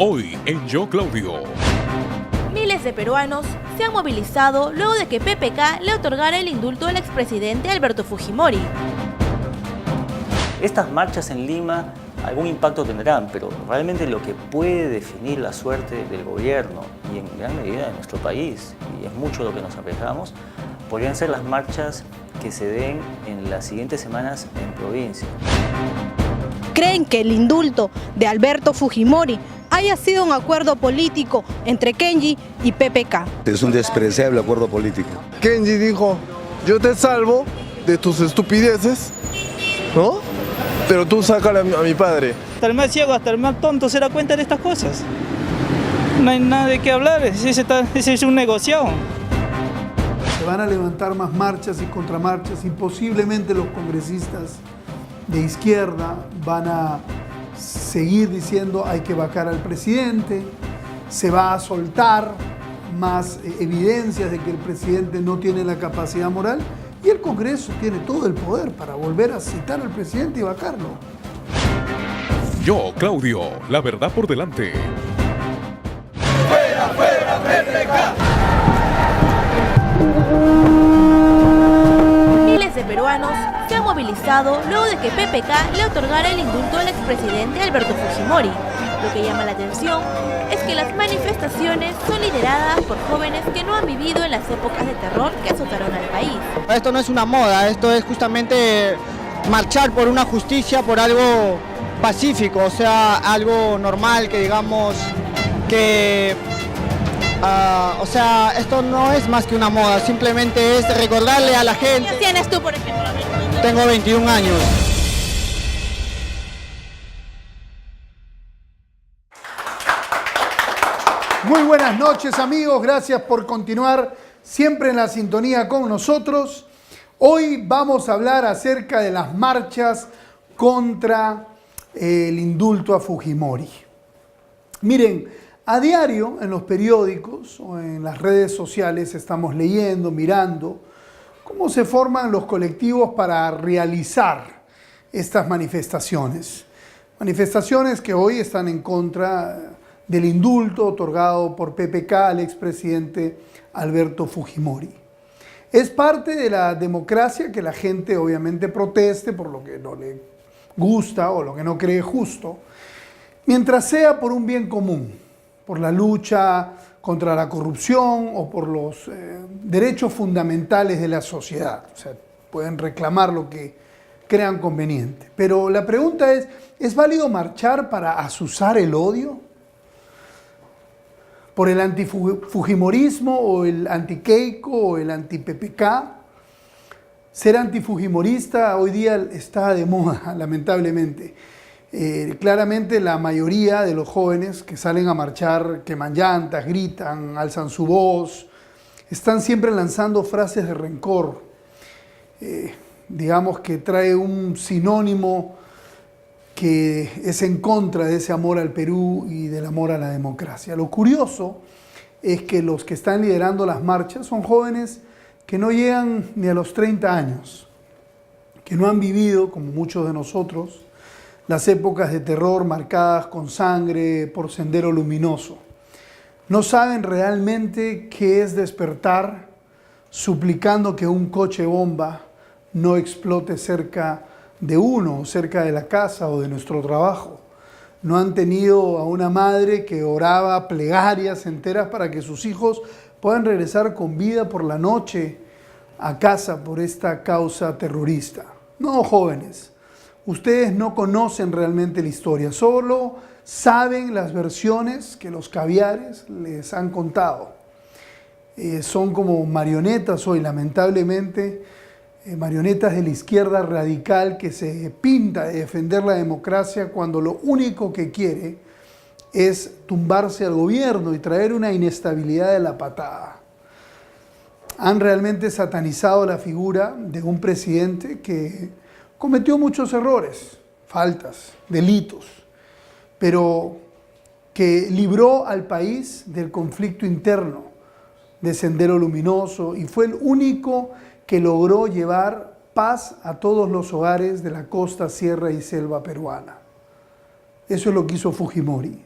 Hoy en Yo Claudio. Miles de peruanos se han movilizado luego de que PPK le otorgara el indulto al expresidente Alberto Fujimori. Estas marchas en Lima algún impacto tendrán, pero realmente lo que puede definir la suerte del gobierno y en gran medida de nuestro país, y es mucho lo que nos arriesgamos, podrían ser las marchas que se den en las siguientes semanas en provincia. ¿Creen que el indulto de Alberto Fujimori haya sido un acuerdo político entre Kenji y PPK? Es un despreciable acuerdo político. Kenji dijo, yo te salvo de tus estupideces, ¿no? Pero tú sácale a mi padre. Hasta el más ciego, hasta el más tonto se da cuenta de estas cosas. No hay nada de qué hablar, ese es un negociado. Se van a levantar más marchas y contramarchas y posiblemente los congresistas de izquierda van a seguir diciendo hay que vacar al presidente, se va a soltar más evidencias de que el presidente no tiene la capacidad moral y el Congreso tiene todo el poder para volver a citar al presidente y vacarlo. Yo Claudio, la verdad por delante. ¡Fuera, fuera, PPK! Miles de peruanos se han movilizado luego de que PPK le otorgara el indulto al expresidente Alberto Fujimori. Lo que llama la atención es que las manifestaciones son lideradas por jóvenes que no han vivido en las épocas de terror que azotaron al país. Esto no es una moda, esto es justamente marchar por una justicia, por algo pacífico, o sea, algo normal que digamos que... o sea, esto no es más que una moda, simplemente es recordarle a la gente... ¿Qué tienes tú, por ejemplo? Tengo 21 años. Muy buenas noches, amigos, gracias por continuar siempre en la sintonía con nosotros. Hoy vamos a hablar acerca de las marchas contra el indulto a Fujimori. Miren, a diario en los periódicos o en las redes sociales estamos leyendo, mirando cómo se forman los colectivos para realizar estas manifestaciones. Manifestaciones que hoy están en contra del indulto otorgado por PPK al expresidente Alberto Fujimori. Es parte de la democracia que la gente obviamente proteste por lo que no le gusta o lo que no cree justo, mientras sea por un bien común, por la lucha contra la corrupción o por los derechos fundamentales de la sociedad. O sea, pueden reclamar lo que crean conveniente. Pero la pregunta ¿es válido marchar para azuzar el odio? ¿Por el antifujimorismo o el anti-Keiko o el anti-PPK? Ser antifujimorista hoy día está de moda, lamentablemente. Claramente la mayoría de los jóvenes que salen a marchar queman llantas, gritan, alzan su voz, están siempre lanzando frases de rencor, digamos que trae un sinónimo que es en contra de ese amor al Perú y del amor a la democracia. Lo curioso es que los que están liderando las marchas son jóvenes que no llegan ni a los 30 años, que no han vivido, como muchos de nosotros, las épocas de terror marcadas con sangre por Sendero Luminoso. No saben realmente qué es despertar suplicando que un coche bomba no explote cerca de uno, cerca de la casa o de nuestro trabajo. No han tenido a una madre que oraba plegarias enteras para que sus hijos puedan regresar con vida por la noche a casa por esta causa terrorista. No, jóvenes, ustedes no conocen realmente la historia, solo saben las versiones que los caviares les han contado. Son como marionetas hoy, lamentablemente, marionetas de la izquierda radical que se pinta de defender la democracia cuando lo único que quiere es tumbarse al gobierno y traer una inestabilidad de la patada. Han realmente satanizado la figura de un presidente que cometió muchos errores, faltas, delitos, pero que libró al país del conflicto interno de Sendero Luminoso y fue el único que logró llevar paz a todos los hogares de la costa, sierra y selva peruana. Eso es lo que hizo Fujimori.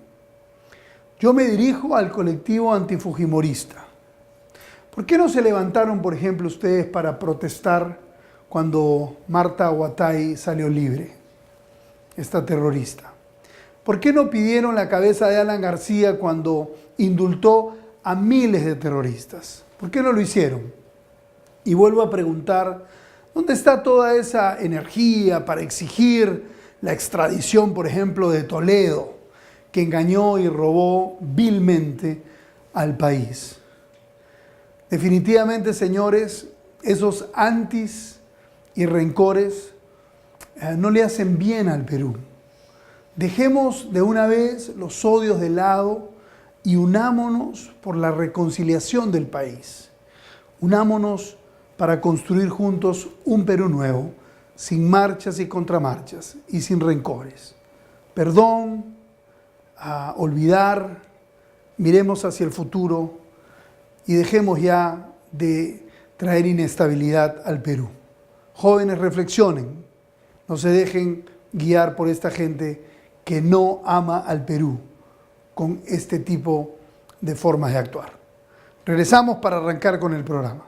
Yo me dirijo al colectivo antifujimorista. ¿Por qué no se levantaron, por ejemplo, ustedes para protestar cuando Marta Huatay salió libre, esta terrorista? ¿Por qué no pidieron la cabeza de Alan García cuando indultó a miles de terroristas? ¿Por qué no lo hicieron? Y vuelvo a preguntar, ¿dónde está toda esa energía para exigir la extradición, por ejemplo, de Toledo, que engañó y robó vilmente al país? Definitivamente, señores, esos antis y rencores no le hacen bien al Perú. Dejemos de una vez los odios de lado y unámonos por la reconciliación del país. Unámonos para construir juntos un Perú nuevo, sin marchas y contramarchas y sin rencores. Perdón, olvidar, miremos hacia el futuro y dejemos ya de traer inestabilidad al Perú. Jóvenes, reflexionen, no se dejen guiar por esta gente que no ama al Perú con este tipo de formas de actuar. Regresamos para arrancar con el programa.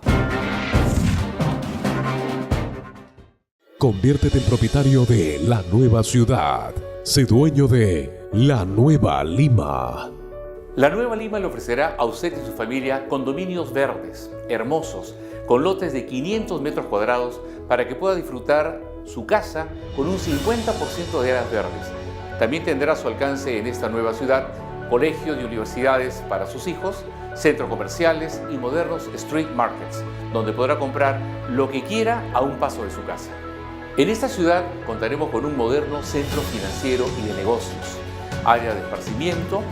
Conviértete en propietario de la nueva ciudad. Sé dueño de la Nueva Lima. La Nueva Lima le ofrecerá a usted y su familia condominios verdes, hermosos, con lotes de 500 metros cuadrados para que pueda disfrutar su casa con un 50% de áreas verdes. También tendrá a su alcance en esta nueva ciudad colegios y universidades para sus hijos, centros comerciales y modernos street markets, donde podrá comprar lo que quiera a un paso de su casa. En esta ciudad contaremos con un moderno centro financiero y de negocios, área de esparcimiento,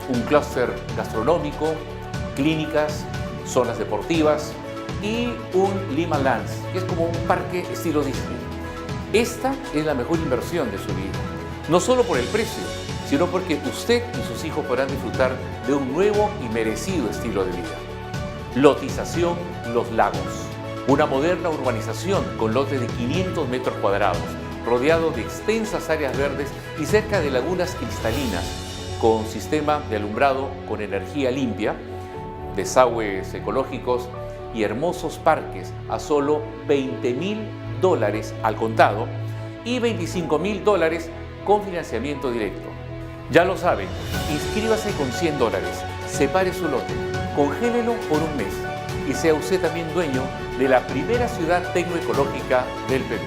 un clúster gastronómico, clínicas, zonas deportivas y un Lima Lands, que es como un parque estilo Disney. Esta es la mejor inversión de su vida, no solo por el precio, sino porque usted y sus hijos podrán disfrutar de un nuevo y merecido estilo de vida. Lotización Los Lagos, una moderna urbanización con lotes de 500 metros cuadrados, rodeado de extensas áreas verdes y cerca de lagunas cristalinas, con sistema de alumbrado con energía limpia, desagües ecológicos y hermosos parques a solo $20.000 al contado y $25.000 con financiamiento directo. Ya lo sabe, inscríbase con $100, separe su lote, congélelo por un mes y sea usted también dueño de la primera ciudad tecnoecológica del Perú.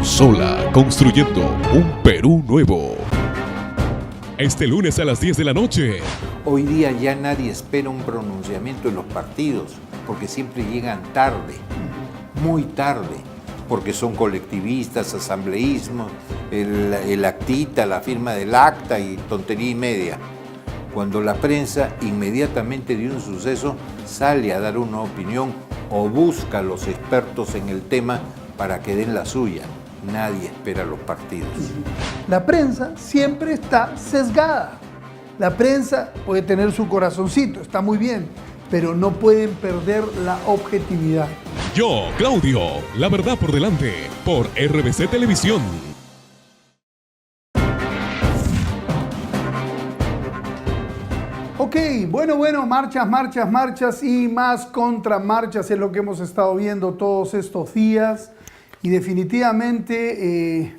Sola, construyendo un Perú nuevo. Este lunes a las 10 de la noche. Hoy día ya nadie espera un pronunciamiento en los partidos, porque siempre llegan tarde, muy tarde, porque son colectivistas, asambleísmo, el actita, la firma del acta y tontería y media. Cuando la prensa inmediatamente de un suceso sale a dar una opinión o busca a los expertos en el tema para que den la suya. Nadie espera a los partidos. La prensa siempre está sesgada. La prensa puede tener su corazoncito, está muy bien, pero no pueden perder la objetividad. Yo, Claudio, la verdad por delante, por RBC Televisión. Ok, bueno, marchas y más contramarchas es lo que hemos estado viendo todos estos días. Y definitivamente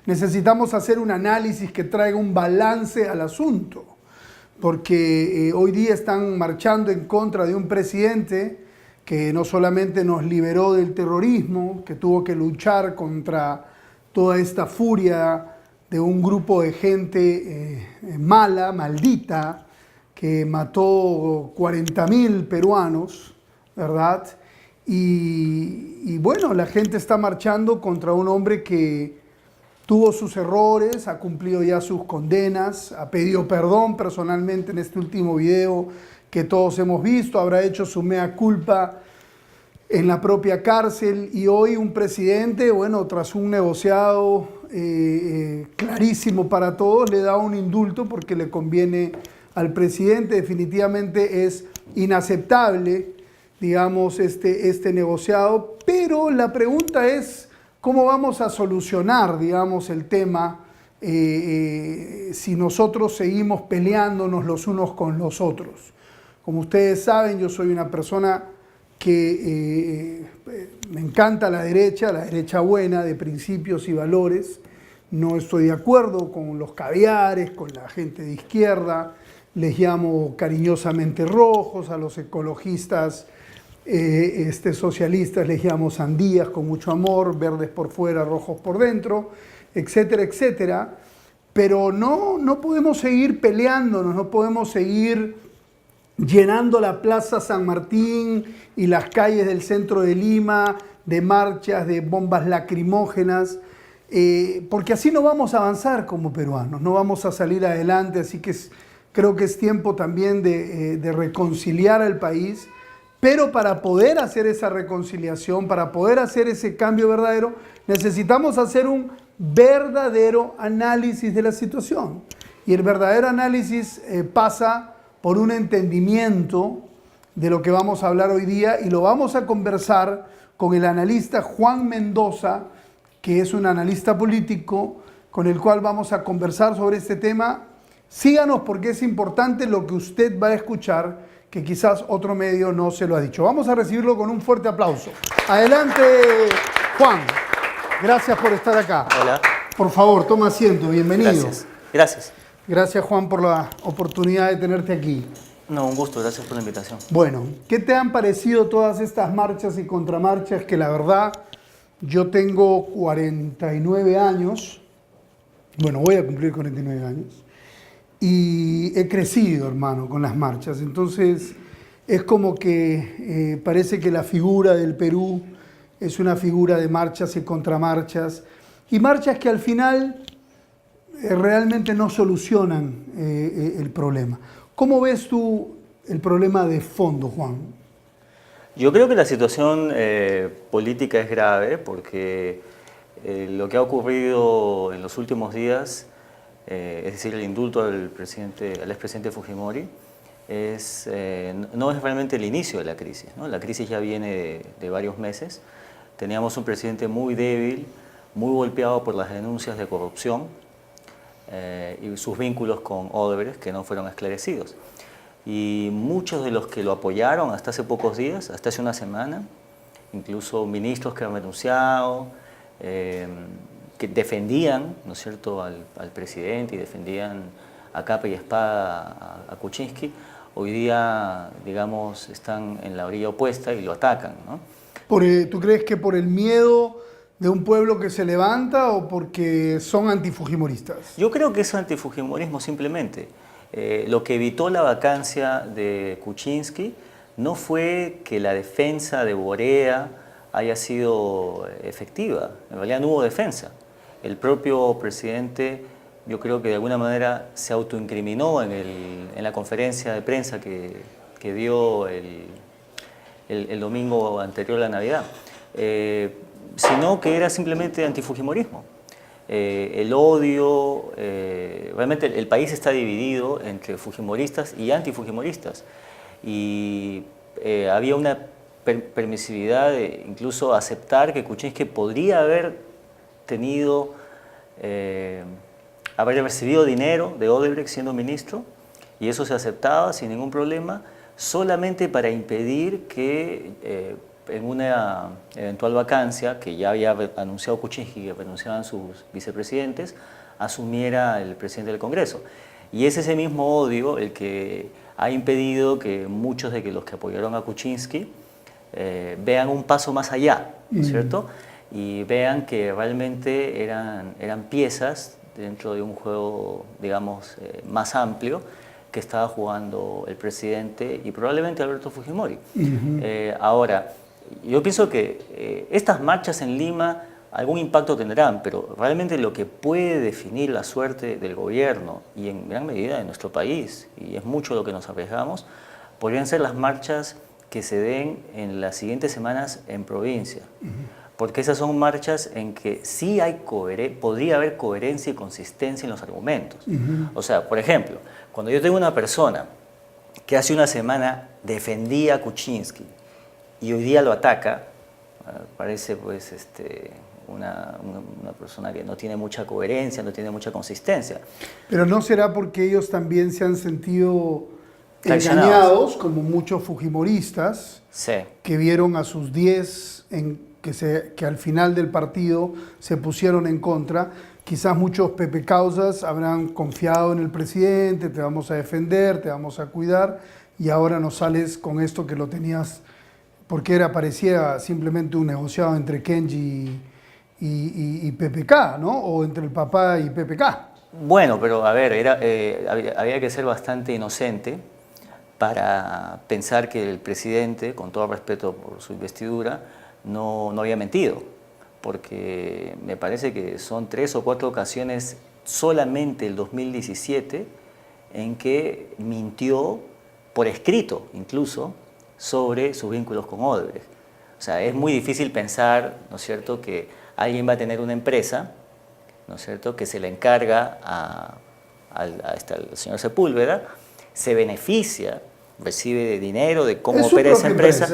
necesitamos hacer un análisis que traiga un balance al asunto, porque hoy día están marchando en contra de un presidente que no solamente nos liberó del terrorismo, que tuvo que luchar contra toda esta furia de un grupo de gente mala, maldita, que mató 40.000 peruanos, ¿verdad? Y bueno, la gente está marchando contra un hombre que tuvo sus errores, ha cumplido ya sus condenas, ha pedido perdón personalmente en este último video que todos hemos visto, habrá hecho su mea culpa en la propia cárcel y hoy un presidente, bueno, tras un negociado clarísimo para todos, le da un indulto porque le conviene al presidente. Definitivamente es inaceptable, digamos, este negociado, pero la pregunta es cómo vamos a solucionar, digamos, el tema si nosotros seguimos peleándonos los unos con los otros. Como ustedes saben, yo soy una persona que me encanta la derecha buena, de principios y valores. No estoy de acuerdo con los caviares, con la gente de izquierda. Les llamo cariñosamente rojos, a los ecologistas socialistas les llamo sandías con mucho amor, verdes por fuera, rojos por dentro, etcétera, etcétera. Pero no podemos seguir peleándonos, no podemos seguir llenando la Plaza San Martín y las calles del centro de Lima de marchas, de bombas lacrimógenas, porque así no vamos a avanzar como peruanos, no vamos a salir adelante, así que creo que es tiempo también de reconciliar al país, pero para poder hacer esa reconciliación, para poder hacer ese cambio verdadero, necesitamos hacer un verdadero análisis de la situación. Y el verdadero análisis pasa por un entendimiento de lo que vamos a hablar hoy día, y lo vamos a conversar con el analista Juan Mendoza, que es un analista político, con el cual vamos a conversar sobre este tema. Síganos porque es importante lo que usted va a escuchar, que quizás otro medio no se lo ha dicho. Vamos a recibirlo con un fuerte aplauso. Adelante, Juan. Gracias por estar acá. Hola. Por favor, toma asiento. Bienvenido. Gracias. Gracias. Gracias, Juan, por la oportunidad de tenerte aquí. No, un gusto. Gracias por la invitación. Bueno, ¿qué te han parecido todas estas marchas y contramarchas? Que la verdad, yo tengo 49 años. Bueno, voy a cumplir 49 años. Y he crecido, hermano, con las marchas. Entonces, es como que parece que la figura del Perú es una figura de marchas y contramarchas. Y marchas que al final realmente no solucionan el problema. ¿Cómo ves tú el problema de fondo, Juan? Yo creo que la situación política es grave porque lo que ha ocurrido en los últimos días, es decir, el indulto al expresidente Fujimori, no es realmente el inicio de la crisis, ¿no? La crisis ya viene de varios meses. Teníamos un presidente muy débil, muy golpeado por las denuncias de corrupción y sus vínculos con Odebrecht que no fueron esclarecidos. Y muchos de los que lo apoyaron hasta hace pocos días, hasta hace una semana, incluso ministros que han renunciado, que defendían, ¿no es cierto?, al presidente y defendían a capa y espada a Kuczynski, hoy día, digamos, están en la orilla opuesta y lo atacan, ¿no? ¿Tú crees que por el miedo de un pueblo que se levanta o porque son antifujimoristas? Yo creo que es antifujimorismo simplemente. Lo que evitó la vacancia de Kuczynski no fue que la defensa de Borea haya sido efectiva. En realidad no hubo defensa. El propio presidente, yo creo que de alguna manera se autoincriminó en la conferencia de prensa que dio el domingo anterior a la Navidad, sino que era simplemente antifujimorismo. El odio, realmente el país está dividido entre fujimoristas y antifujimoristas, y había una permisividad de incluso aceptar que Kuczynski podría haber recibido dinero de Odebrecht siendo ministro, y eso se aceptaba sin ningún problema, solamente para impedir que en una eventual vacancia, que ya había anunciado Kuczynski que renunciaban sus vicepresidentes, asumiera el presidente del Congreso. Y es ese mismo odio el que ha impedido que muchos de los que apoyaron a Kuczynski vean un paso más allá, ¿no es cierto? Y vean que realmente eran piezas dentro de un juego, digamos, más amplio que estaba jugando el presidente y probablemente Alberto Fujimori. Ahora, yo pienso que estas marchas en Lima algún impacto tendrán, pero realmente lo que puede definir la suerte del gobierno y en gran medida de nuestro país, y es mucho lo que nos arriesgamos, podrían ser las marchas que se den en las siguientes semanas en provincia. Porque esas son marchas en que sí podría haber coherencia y consistencia en los argumentos. O sea, por ejemplo, cuando yo tengo una persona que hace una semana defendía a Kuczynski y hoy día lo ataca, parece pues una persona que no tiene mucha coherencia, no tiene mucha consistencia. Pero ¿no será porque ellos también se han sentido Traicionados. engañados, como muchos fujimoristas, Sí. que vieron a sus 10 que al final del partido se pusieron en contra? Quizás muchos Pepe Causas habrán confiado en el presidente, te vamos a defender, te vamos a cuidar, y ahora no sales con esto que lo tenías, porque parecía simplemente un negociado entre Kenji y PPK, ¿no? O entre el papá y PPK. Bueno, pero a ver, había que ser bastante inocente para pensar que el presidente, con todo respeto por su investidura, no había mentido, porque me parece que son 3 o 4 ocasiones solamente el 2017 en que mintió por escrito incluso sobre sus vínculos con Odebrecht. O sea, es muy difícil pensar, ¿no es cierto?, que alguien va a tener una empresa, ¿no es cierto?, que se le encarga al señor Sepúlveda, se beneficia, recibe dinero de cómo opera esa empresa.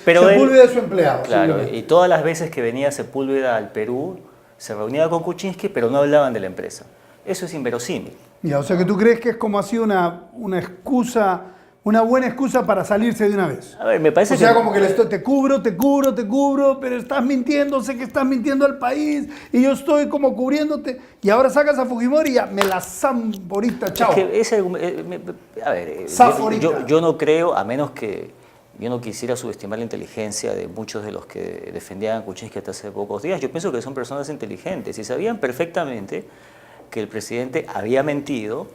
Pero Sepúlveda es su empleado. Claro, y todas las veces que venía Sepúlveda al Perú, se reunía con Kuczynski, pero no hablaban de la empresa. Eso es inverosímil. Ya, o sea que tú crees que es como así una excusa, una buena excusa para salirse de una vez. A ver, me parece o sea, como que te cubro, pero estás mintiendo, sé que estás mintiendo al país, y yo estoy como cubriéndote, y ahora sacas a Fujimori y ya me la zamborita, chao. Es que a ver, yo no creo, a menos que yo no quisiera subestimar la inteligencia de muchos de los que defendían a Kuczynski hasta hace pocos días. Yo pienso que son personas inteligentes y sabían perfectamente que el presidente había mentido,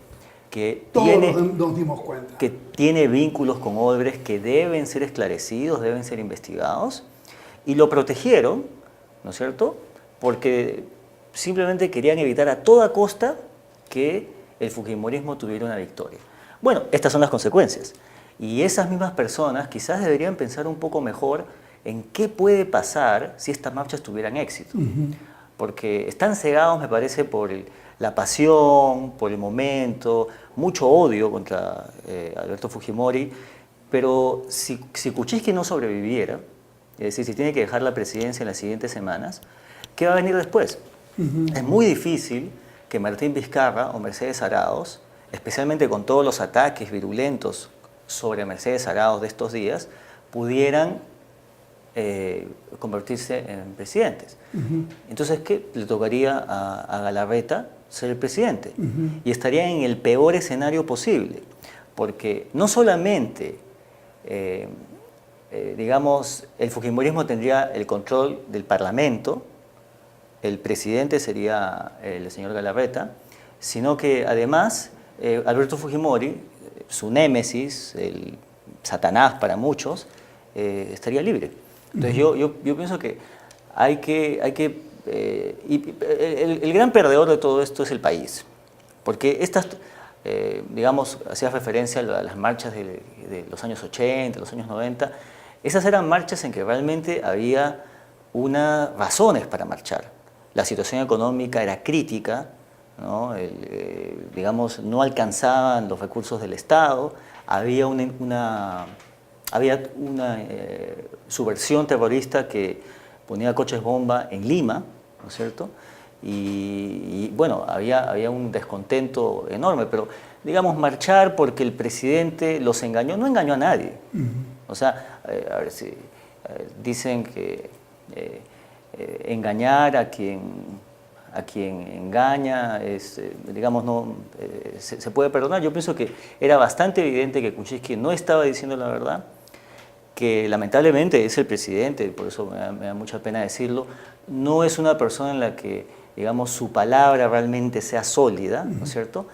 que nos dimos cuenta. Que tiene vínculos con Odebrecht que deben ser esclarecidos, deben ser investigados, y lo protegieron, ¿no es cierto?, porque simplemente querían evitar a toda costa que el fujimorismo tuviera una victoria. Bueno, estas son las consecuencias, y esas mismas personas quizás deberían pensar un poco mejor en qué puede pasar si estas marchas tuvieran éxito, porque están cegados, me parece, por la pasión, por el momento, mucho odio contra Alberto Fujimori, pero si Kuczynski no sobreviviera, es decir, si tiene que dejar la presidencia en las siguientes semanas, ¿qué va a venir después? Es muy difícil que Martín Vizcarra o Mercedes Arauz, especialmente con todos los ataques virulentos sobre Mercedes Arauz de estos días, pudieran convertirse en presidentes. Entonces, ¿qué le tocaría a Galarreta? Ser el presidente. Y estaría en el peor escenario posible, porque no solamente, digamos, el fujimorismo tendría el control del Parlamento, el presidente sería el señor Galarreta, sino que además Alberto Fujimori, su némesis, el Satanás para muchos, estaría libre. Entonces yo pienso que hay que el gran perdedor de todo esto es el país, porque digamos, hacías referencia a las marchas de los años 80, los años 90, esas eran marchas en que realmente había unas razones para marchar. La situación económica era crítica, ¿no? Digamos, no alcanzaban los recursos del Estado, había una subversión terrorista que ponía coches bomba en Lima, ¿no es cierto? Y bueno, había un descontento enorme, pero digamos, marchar porque el presidente los engañó, no engañó a nadie. O sea, a ver si dicen que engañar a quien engaña es, digamos, no se puede perdonar. Yo pienso que era bastante evidente que Kuczynski no estaba diciendo la verdad, que lamentablemente es el presidente, por eso me da mucha pena decirlo, no es una persona en la que, digamos, su palabra realmente sea sólida, ¿no es cierto?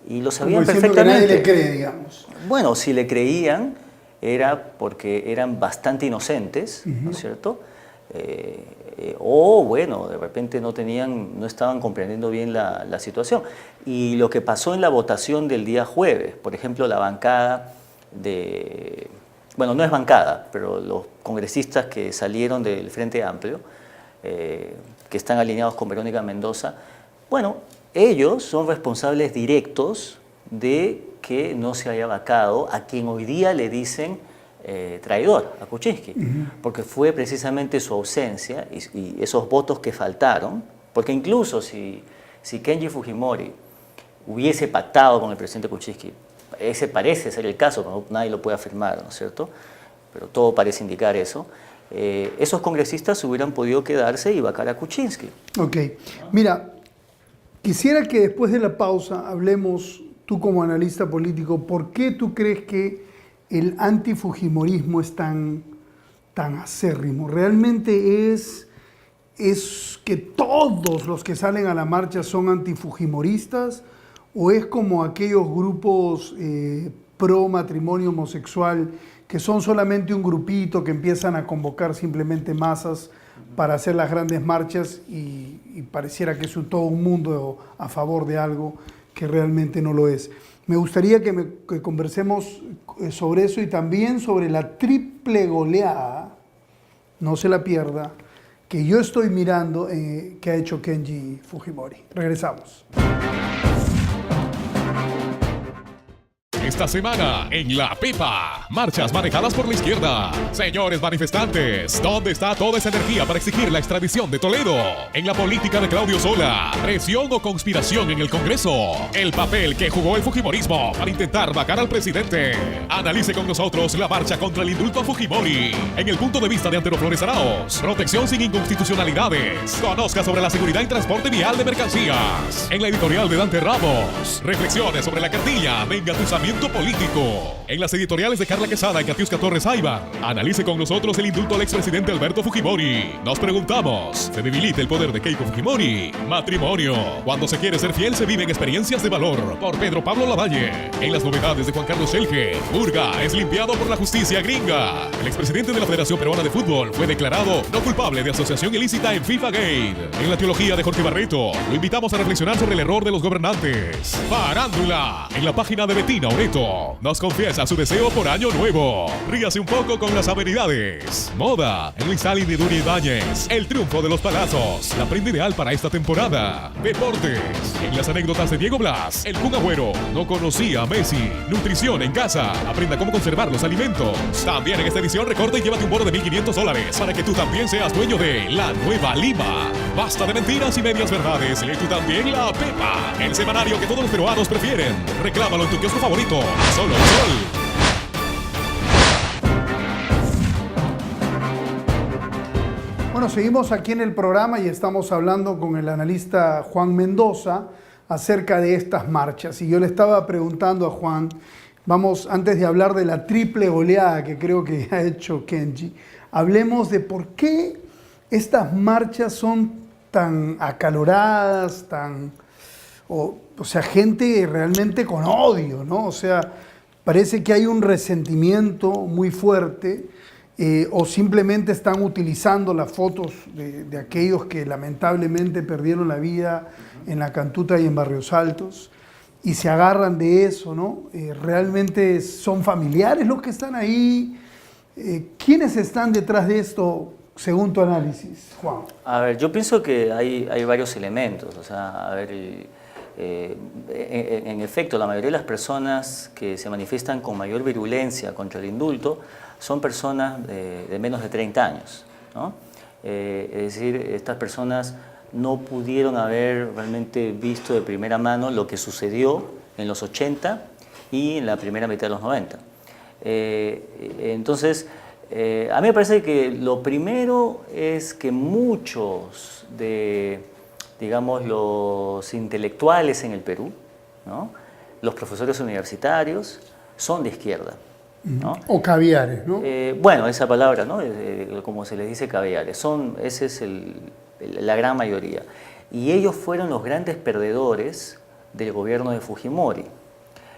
Y lo sabían perfectamente. Que nadie le cree, digamos. Bueno, si le creían era porque eran bastante inocentes, ¿no es cierto? O bueno, de repente no estaban comprendiendo bien la situación. Y lo que pasó en la votación del día jueves, por ejemplo, la bancada bueno, no es bancada, pero los congresistas que salieron del Frente Amplio, que están alineados con Verónica Mendoza, bueno, ellos son responsables directos de que no se haya vacado a quien hoy día le dicen traidor a Kuczynski, porque fue precisamente su ausencia y esos votos que faltaron, porque incluso si Kenji Fujimori hubiese pactado con el presidente Kuczynski, ese parece ser el caso, pero nadie lo puede afirmar, ¿no es cierto? Pero todo parece indicar eso. Esos congresistas hubieran podido quedarse y vacar a Kuczynski. Ok. Mira, quisiera que después de la pausa hablemos, tú como analista político, ¿por qué tú crees que el antifujimorismo es tan acérrimo? ¿Realmente es que todos los que salen a la marcha son antifujimoristas? ¿O es como aquellos grupos pro matrimonio homosexual que son solamente un grupito que empiezan a convocar simplemente masas para hacer las grandes marchas y pareciera que es todo un mundo a favor de algo que realmente no lo es? Me gustaría que conversemos sobre eso y también sobre la triple goleada, no se la pierda, que yo estoy mirando que ha hecho Kenji Fujimori. Regresamos. Esta semana en La Pepa, marchas manejadas por la izquierda. Señores manifestantes, ¿dónde está toda esa energía para exigir la extradición de Toledo? En la política de Claudio Sola, presión o conspiración en el Congreso. El papel que jugó el fujimorismo para intentar vacar al presidente. Analice con nosotros la marcha contra el indulto a Fujimori. En el punto de vista de Antero Flores Arauz, protección sin inconstitucionalidades. Conozca sobre la seguridad y transporte vial de mercancías. En la editorial de Dante Ramos, reflexiones sobre la cartilla de engatusamiento político. En las editoriales de Carla Quesada y Katiuska Torres Aybar, analice con nosotros el indulto al expresidente Alberto Fujimori. Nos preguntamos, ¿se debilita el poder de Keiko Fujimori? Matrimonio. Cuando se quiere ser fiel se viven experiencias de valor. Por Pedro Pablo Lavalle. En las novedades de Juan Carlos Schelge, Burga es limpiado por la justicia gringa. El expresidente de la Federación Peruana de Fútbol fue declarado no culpable de asociación ilícita en FIFA Gate. En la teología de Jorge Barreto, lo invitamos a reflexionar sobre el error de los gobernantes. Farándula. En la página de Betina Oreto, nos confiesa su deseo por año nuevo. Ríase un poco con las amenidades. Moda, en Luis Alin y Duri Ibáñez. El triunfo de los palazos, la prenda ideal para esta temporada. Deportes, en las anécdotas de Diego Blas. El Kun Agüero no conocía a Messi. Nutrición en casa, aprenda cómo conservar los alimentos. También en esta edición recorta y llévate un bono de $1,500 para que tú también seas dueño de La Nueva Lima. Basta de mentiras y medias verdades. Lee tú también La Pepa, el semanario que todos los peruanos prefieren. Reclámalo en tu kiosco favorito. Solo el Sol. Bueno, seguimos aquí en el programa y estamos hablando con el analista Juan Mendoza acerca de estas marchas. Y yo le estaba preguntando a Juan, vamos, antes de hablar de la triple goleada que creo que ha hecho Kenji, hablemos de por qué estas marchas son tan acaloradas, o sea, gente realmente con odio, ¿no? O sea, parece que hay un resentimiento muy fuerte, o simplemente están utilizando las fotos de aquellos que lamentablemente perdieron la vida en La Cantuta y en Barrios Altos, y se agarran de eso, ¿no? Realmente son familiares los que están ahí. ¿Quiénes están detrás de esto, según tu análisis, Juan? A ver, yo pienso que hay varios elementos. O sea, a ver, en efecto, la mayoría de las personas que se manifiestan con mayor virulencia contra el indulto son personas de menos de 30 años, ¿no? Es decir, estas personas no pudieron haber realmente visto de primera mano lo que sucedió en los 80 y en la primera mitad de los 90. Entonces, a mí me parece que lo primero es que muchos de, digamos, los intelectuales en el Perú, ¿no? Los profesores universitarios, son de izquierda, ¿no? O caviares, ¿no? Bueno, esa palabra, ¿no? Como se les dice, caviares. Ese es la gran mayoría. Y ellos fueron los grandes perdedores del gobierno de Fujimori,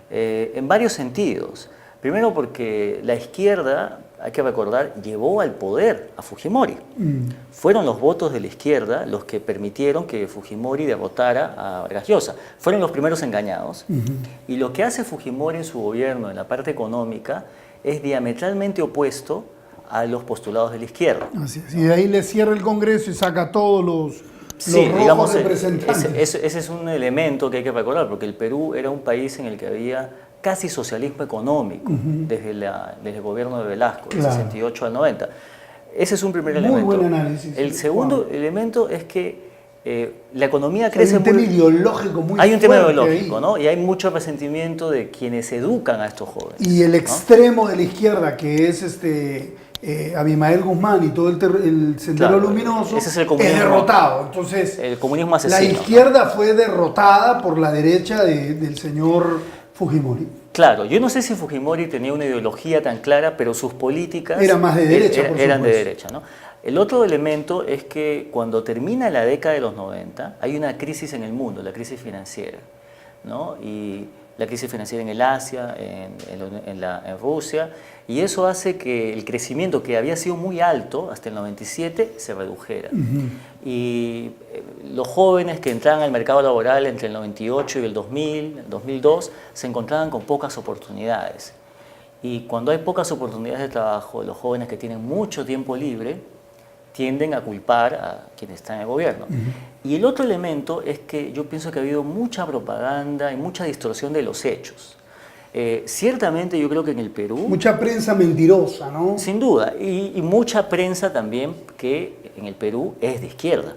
en varios sentidos. Primero porque la izquierda, hay que recordar, llevó al poder a Fujimori. Fueron los votos de la izquierda los que permitieron que Fujimori derrotara a Vargas Llosa. Fueron los primeros engañados. Y lo que hace Fujimori en su gobierno, en la parte económica, es diametralmente opuesto a los postulados de la izquierda. Así es. Y de ahí le cierra el Congreso y saca todos los rojos, digamos, representantes. Ese es un elemento que hay que recordar, porque el Perú era un país en el que había casi socialismo económico desde el gobierno de Velasco, del Claro. 68 al 90. Ese es un primer Muy elemento. buen análisis. El segundo Juan. elemento es que la economía crece Hay un tema muy... ideológico muy Hay un tema fuerte ideológico, ahí. ¿no? Y hay mucho resentimiento de quienes educan a estos jóvenes. Y el ¿no? extremo de la izquierda, que es Abimael Guzmán y todo el Sendero Claro, Luminoso, ese es el comunismo. derrotado. Entonces, El comunismo la asesino. izquierda fue derrotada por la derecha del señor Fujimori. Claro, yo no sé si Fujimori tenía una ideología tan clara, pero sus políticas Era más de derecha, por eran de supuesto. derecha, ¿no? El otro elemento es que cuando termina la década de los 90 hay una crisis en el mundo, la crisis financiera, ¿no? Y la crisis financiera en el Asia, en Rusia, y eso hace que el crecimiento que había sido muy alto hasta el 97 se redujera. Y los jóvenes que entraban al mercado laboral entre el 98 y el 2000, el 2002, se encontraban con pocas oportunidades. Y cuando hay pocas oportunidades de trabajo, los jóvenes que tienen mucho tiempo libre tienden a culpar a quienes están en el gobierno. Y el otro elemento es que yo pienso que ha habido mucha propaganda y mucha distorsión de los hechos. Ciertamente yo creo que en el Perú... Mucha prensa mentirosa, ¿no? Sin duda, y mucha prensa también que en el Perú es de izquierda.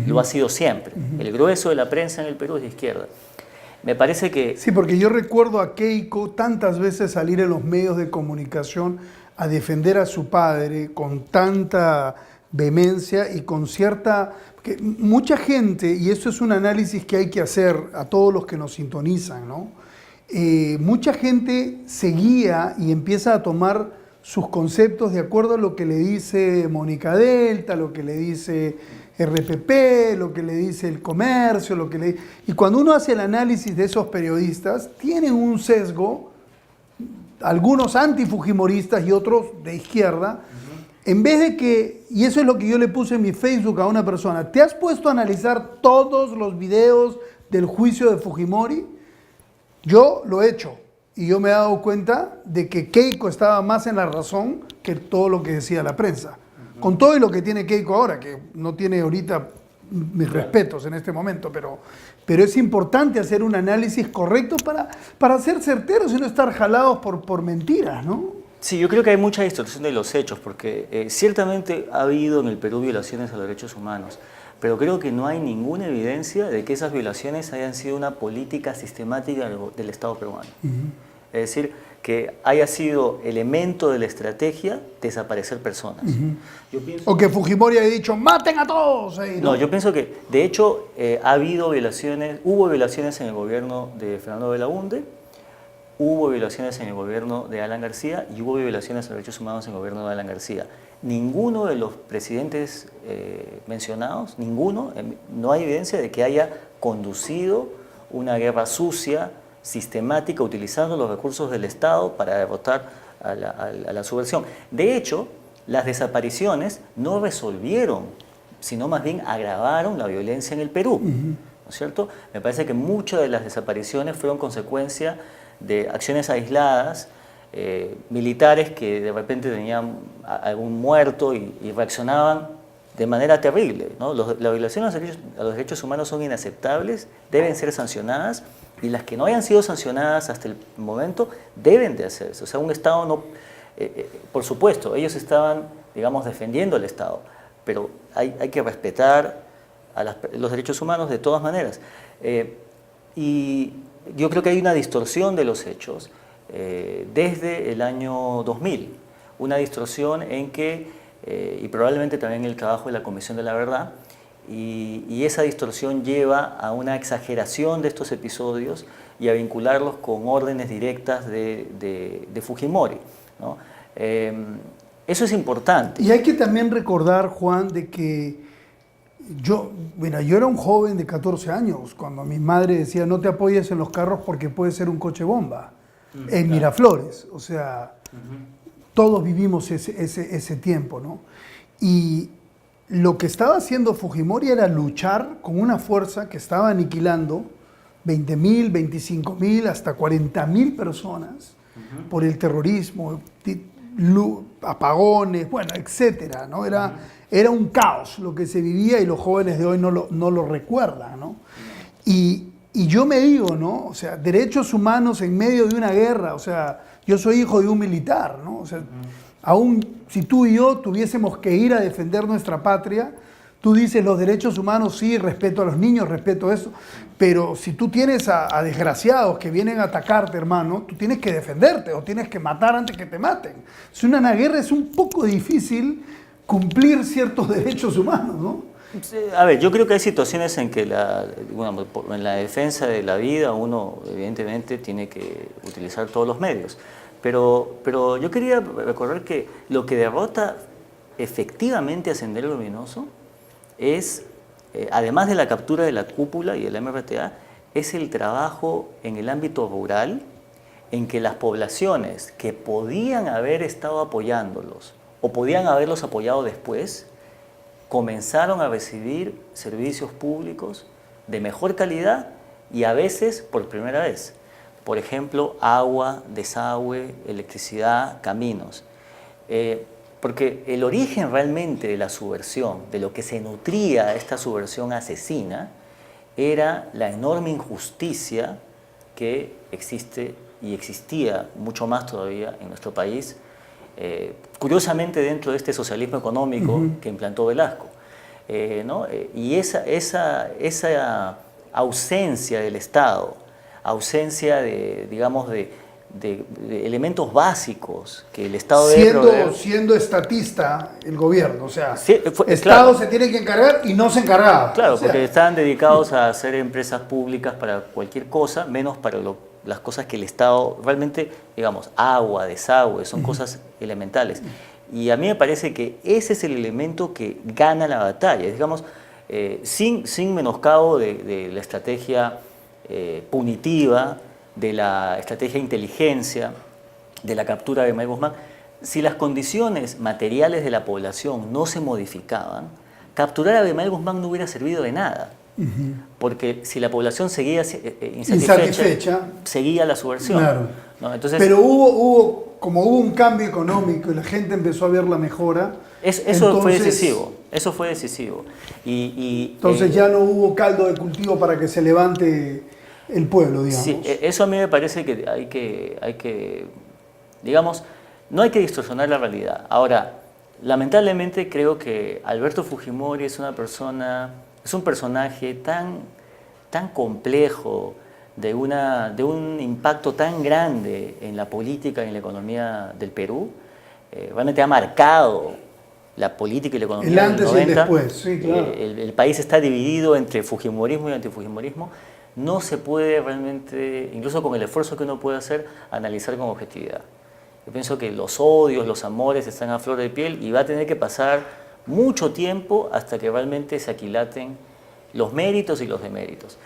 Lo ha sido siempre. El grueso de la prensa en el Perú es de izquierda. Me parece que... Sí, porque yo recuerdo a Keiko tantas veces salir en los medios de comunicación a defender a su padre con tanta vehemencia y con cierta... Porque mucha gente, y esto es un análisis que hay que hacer a todos los que nos sintonizan, ¿no? Mucha gente se guía y empieza a tomar sus conceptos de acuerdo a lo que le dice Mónica Delta, lo que le dice RPP, lo que le dice El Comercio, y cuando uno hace el análisis de esos periodistas, tienen un sesgo, algunos antifujimoristas y otros de izquierda, en vez de que, y eso es lo que yo le puse en mi Facebook a una persona, ¿te has puesto a analizar todos los videos del juicio de Fujimori? Yo lo he hecho y yo me he dado cuenta de que Keiko estaba más en la razón que todo lo que decía la prensa. Con todo y lo que tiene Keiko ahora, que no tiene ahorita mis respetos en este momento, pero es importante hacer un análisis correcto para ser certeros y no estar jalados por mentiras, ¿no? Sí, yo creo que hay mucha distorsión de los hechos, porque ciertamente ha habido en el Perú violaciones a los derechos humanos, pero creo que no hay ninguna evidencia de que esas violaciones hayan sido una política sistemática del Estado peruano. Es decir, que haya sido elemento de la estrategia desaparecer personas. Yo pienso, O que Fujimori haya dicho, ¡maten a todos! no, yo pienso que, de hecho, hubo violaciones en el gobierno de Fernando Belaúnde, hubo violaciones en el gobierno de Alan García y hubo violaciones a los derechos humanos en el gobierno de Alan García. Ninguno de los presidentes mencionados, no hay evidencia de que haya conducido una guerra sucia, sistemática, utilizando los recursos del Estado para derrotar a la subversión. De hecho, las desapariciones no resolvieron, sino más bien agravaron la violencia en el Perú, ¿no es cierto? Me parece que muchas de las desapariciones fueron consecuencia de acciones aisladas, militares que de repente tenían algún muerto y reaccionaban de manera terrible, ¿no? Las violaciones a los derechos humanos son inaceptables, deben ser sancionadas, y las que no hayan sido sancionadas hasta el momento deben de hacerse. O sea, un Estado no... por supuesto, ellos estaban, digamos, defendiendo al Estado, pero hay que respetar los derechos humanos de todas maneras. Y yo creo que hay una distorsión de los hechos desde el año 2000, una distorsión en que, y probablemente también el trabajo de la Comisión de la Verdad, y esa distorsión lleva a una exageración de estos episodios y a vincularlos con órdenes directas de Fujimori, ¿no? Eso es importante. Y hay que también recordar, Juan, de que yo era un joven de 14 años cuando mi madre decía no te apoyes en los carros porque puede ser un coche bomba en Miraflores. O sea, todos vivimos ese tiempo, ¿no? Y lo que estaba haciendo Fujimori era luchar con una fuerza que estaba aniquilando 20.000, 25.000, hasta 40.000 personas por el terrorismo, apagones, bueno, etcétera, ¿no? Era un caos lo que se vivía y los jóvenes de hoy no lo recuerdan, ¿no? Y Y yo me digo, ¿no? O sea, derechos humanos en medio de una guerra, o sea, yo soy hijo de un militar, ¿no? O sea, aún si tú y yo tuviésemos que ir a defender nuestra patria, tú dices los derechos humanos, sí, respeto a los niños, respeto eso, pero si tú tienes a desgraciados que vienen a atacarte, hermano, tú tienes que defenderte o tienes que matar antes que te maten. Si una guerra es un poco difícil cumplir ciertos derechos humanos, ¿no? A ver, yo creo que hay situaciones en que en la defensa de la vida uno evidentemente tiene que utilizar todos los medios. Pero yo quería recordar que lo que derrota efectivamente a Sendero Luminoso es, además de la captura de la cúpula y del MRTA, es el trabajo en el ámbito rural en que las poblaciones que podían haber estado apoyándolos o podían haberlos apoyado después, comenzaron a recibir servicios públicos de mejor calidad y a veces por primera vez. Por ejemplo, agua, desagüe, electricidad, caminos. Porque el origen realmente de la subversión, de lo que se nutría esta subversión asesina, era la enorme injusticia que existe y existía mucho más todavía en nuestro país, curiosamente dentro de este socialismo económico que implantó Velasco. ¿No? Y esa ausencia del Estado, ausencia de, digamos, de elementos básicos que el Estado debe proveer. Siendo estatista el gobierno, o sea, Sí, Estado claro. se tiene que encargar y no se encargaba. Claro, O sea, porque estaban dedicados a hacer empresas públicas para cualquier cosa, menos para las cosas que el Estado realmente, digamos, agua, desagüe, son cosas elementales. Y a mí me parece que ese es el elemento que gana la batalla, digamos, sin menoscabo de la estrategia punitiva, de la estrategia de inteligencia, de la captura de Abimael Guzmán. Si las condiciones materiales de la población no se modificaban, capturar a Abimael Guzmán no hubiera servido de nada. Porque si la población seguía insatisfecha, seguía la subversión. Claro. ¿No? Entonces, pero como hubo un cambio económico y la gente empezó a ver la mejora. Eso fue decisivo. Eso fue decisivo. Entonces ya no hubo caldo de cultivo para que se levante el pueblo, digamos. Sí, eso a mí me parece que hay que, digamos, no hay que distorsionar la realidad. Ahora, lamentablemente creo que Alberto Fujimori es un personaje tan complejo, de un impacto tan grande en la política y en la economía del Perú, realmente ha marcado la política y la economía el antes del 90. Y el después, sí, claro. El país está dividido entre fujimorismo y antifujimorismo. No se puede realmente, incluso con el esfuerzo que uno puede hacer, analizar con objetividad. Yo pienso que los odios, los amores están a flor de piel y va a tener que pasar mucho tiempo hasta que realmente se aquilaten los méritos y los deméritos.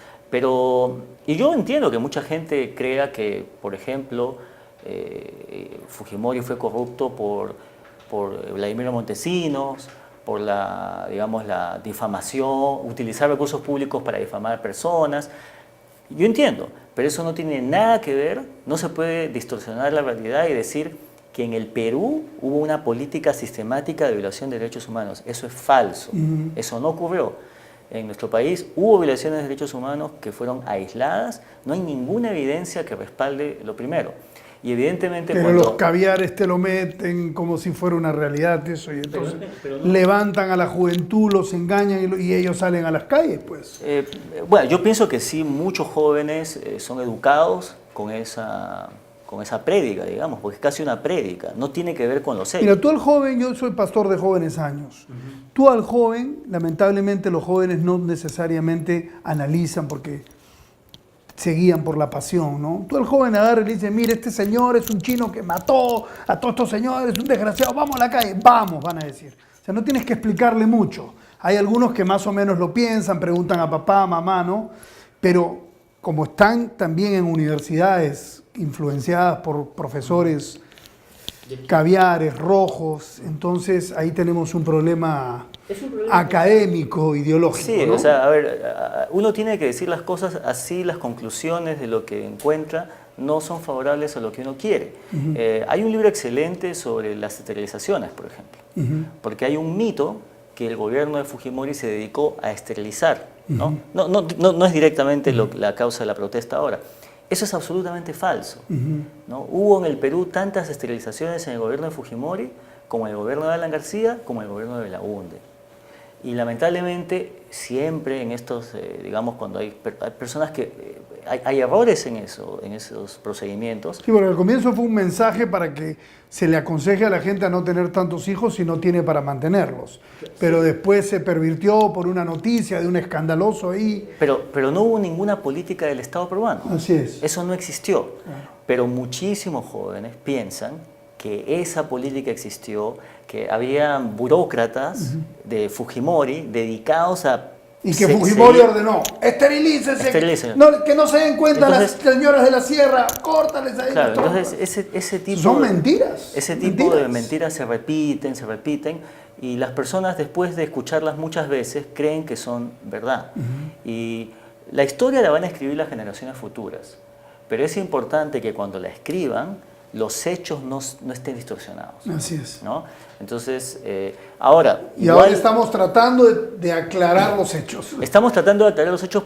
Y yo entiendo que mucha gente crea que, por ejemplo, Fujimori fue corrupto por Vladimiro Montesinos, por la difamación, utilizar recursos públicos para difamar personas. Yo entiendo, pero eso no tiene nada que ver, no se puede distorsionar la realidad y decir que en el Perú hubo una política sistemática de violación de derechos humanos. Eso es falso, eso no ocurrió. En nuestro país hubo violaciones de derechos humanos que fueron aisladas, no hay ninguna evidencia que respalde lo primero. Y evidentemente pero los caviares te lo meten como si fuera una realidad eso, y entonces levantan a la juventud, los engañan y ellos salen a las calles, pues. Bueno, yo pienso que sí, muchos jóvenes son educados con esa prédica, digamos, porque es casi una prédica, no tiene que ver con los hechos. Mira, tú al joven, yo soy pastor de jóvenes años, tú al joven, lamentablemente los jóvenes no necesariamente analizan porque se guían por la pasión, ¿no? Tú al joven agarra y le dice, mire, este señor es un chino que mató a todos estos señores, es un desgraciado, vamos a la calle, vamos, van a decir. O sea, no tienes que explicarle mucho. Hay algunos que más o menos lo piensan, preguntan a papá, mamá, ¿no? Pero como están también en universidades influenciadas por profesores caviares, rojos, entonces ahí tenemos un problema académico, ideológico. Sí, ¿no? o sea, a ver, uno tiene que decir las cosas así, las conclusiones de lo que encuentra no son favorables a lo que uno quiere. Hay un libro excelente sobre las esterilizaciones, por ejemplo, porque hay un mito que el gobierno de Fujimori se dedicó a esterilizar ¿no? No es directamente la causa de la protesta ahora. Eso es absolutamente falso, ¿no? Hubo en el Perú tantas esterilizaciones en el gobierno de Fujimori, como en el gobierno de Alan García, como en el gobierno de Belaúnde. Y lamentablemente siempre en estos, digamos, cuando hay personas que hay errores en esos procedimientos. Sí, bueno, al comienzo fue un mensaje para que se le aconseje a la gente a no tener tantos hijos si no tiene para mantenerlos. Pero después se pervirtió por una noticia de un escandaloso ahí. Pero no hubo ninguna política del Estado peruano. Así es. Eso no existió. Claro. Pero muchísimos jóvenes piensan que esa política existió, que había burócratas de Fujimori dedicados a... Y que Fujimori ordenó, esterilícense, que no se den cuenta entonces, las señoras de la sierra, córtales ahí. Claro, entonces ese tipo... Son mentiras. Ese tipo de mentiras se repiten, y las personas después de escucharlas muchas veces creen que son verdad. Y la historia la van a escribir las generaciones futuras, pero es importante que cuando la escriban, los hechos no estén distorsionados. Así es. ¿No? Entonces, ahora... Y ahora estamos tratando de aclarar los hechos. Estamos tratando de aclarar los hechos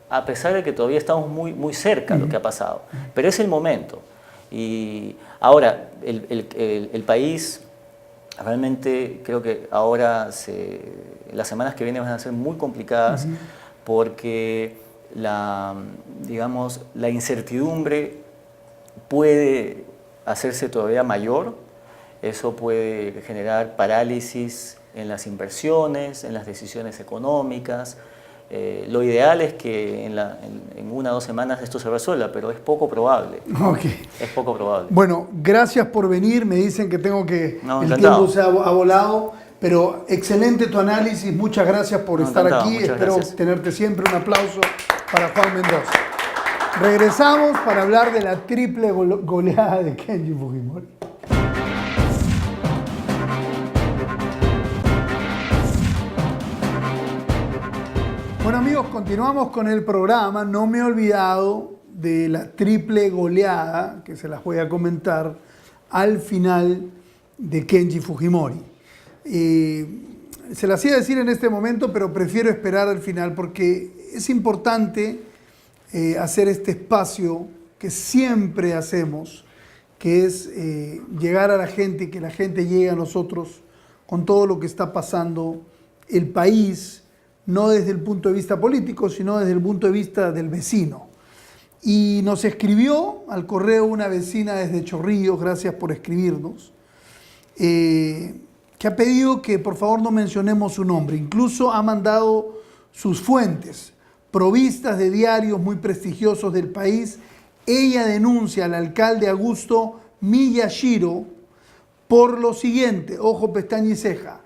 a pesar de que todavía estamos muy cerca de lo que ha pasado. Pero es el momento. Y ahora, el país, realmente creo que ahora, las semanas que vienen van a ser muy complicadas porque la incertidumbre puede hacerse todavía mayor. Eso puede generar parálisis en las inversiones, en las decisiones económicas. Lo ideal es que en 1 o 2 semanas esto se resuelva, pero es poco probable. Okay. Es poco probable. Bueno, gracias por venir. Me dicen que tengo que... el tiempo se ha volado, pero excelente tu análisis. Muchas gracias por estar aquí. Espero tenerte siempre. Un aplauso para Juan Mendoza. Regresamos para hablar de la triple goleada de Kenji Fujimori. Bueno amigos, continuamos con el programa. No me he olvidado de la triple goleada, que se las voy a comentar al final de Kenji Fujimori. Se las iba a decir en este momento, pero prefiero esperar al final porque es importante hacer este espacio que siempre hacemos, que es llegar a la gente y que la gente llegue a nosotros con todo lo que está pasando el país, no desde el punto de vista político, sino desde el punto de vista del vecino. Y nos escribió al correo una vecina desde Chorrillos, gracias por escribirnos, que ha pedido que por favor no mencionemos su nombre. Incluso ha mandado sus fuentes, provistas de diarios muy prestigiosos del país. Ella denuncia al alcalde Augusto Miyashiro por lo siguiente, ojo, pestaña y ceja: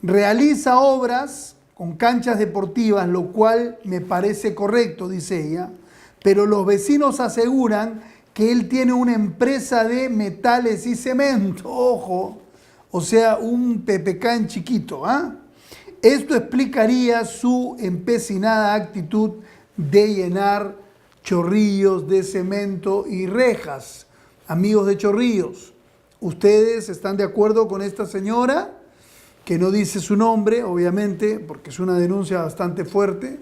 realiza obras con canchas deportivas, lo cual me parece correcto, dice ella, pero los vecinos aseguran que él tiene una empresa de metales y cemento, ojo, o sea, un PPK en chiquito, ¿ah? Esto explicaría su empecinada actitud de llenar Chorrillos de cemento y rejas. Amigos de Chorrillos, ¿ustedes están de acuerdo con esta señora? Que no dice su nombre, obviamente, porque es una denuncia bastante fuerte.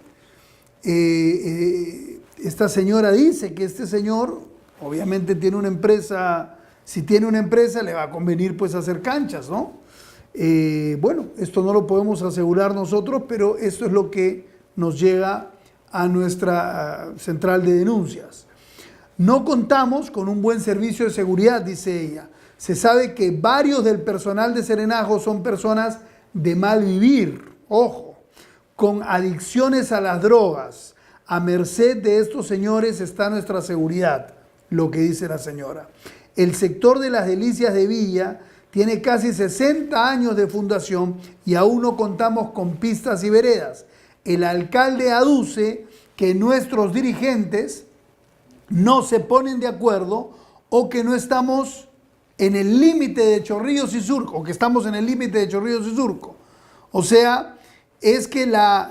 Esta señora dice que este señor, obviamente, tiene una empresa. Si tiene una empresa, le va a convenir pues hacer canchas, ¿no? Bueno, esto no lo podemos asegurar nosotros, pero esto es lo que nos llega a nuestra central de denuncias. No contamos con un buen servicio de seguridad, dice ella. Se sabe que varios del personal de Serenazgo son personas de mal vivir, ojo, con adicciones a las drogas. A merced de estos señores está nuestra seguridad, lo que dice la señora. El sector de las Delicias de Villa tiene casi 60 años de fundación y aún no contamos con pistas y veredas. El alcalde aduce que nuestros dirigentes no se ponen de acuerdo o que no estamos en el límite de Chorrillos y Surco, o que estamos en el límite de Chorrillos y Surco. O sea, es que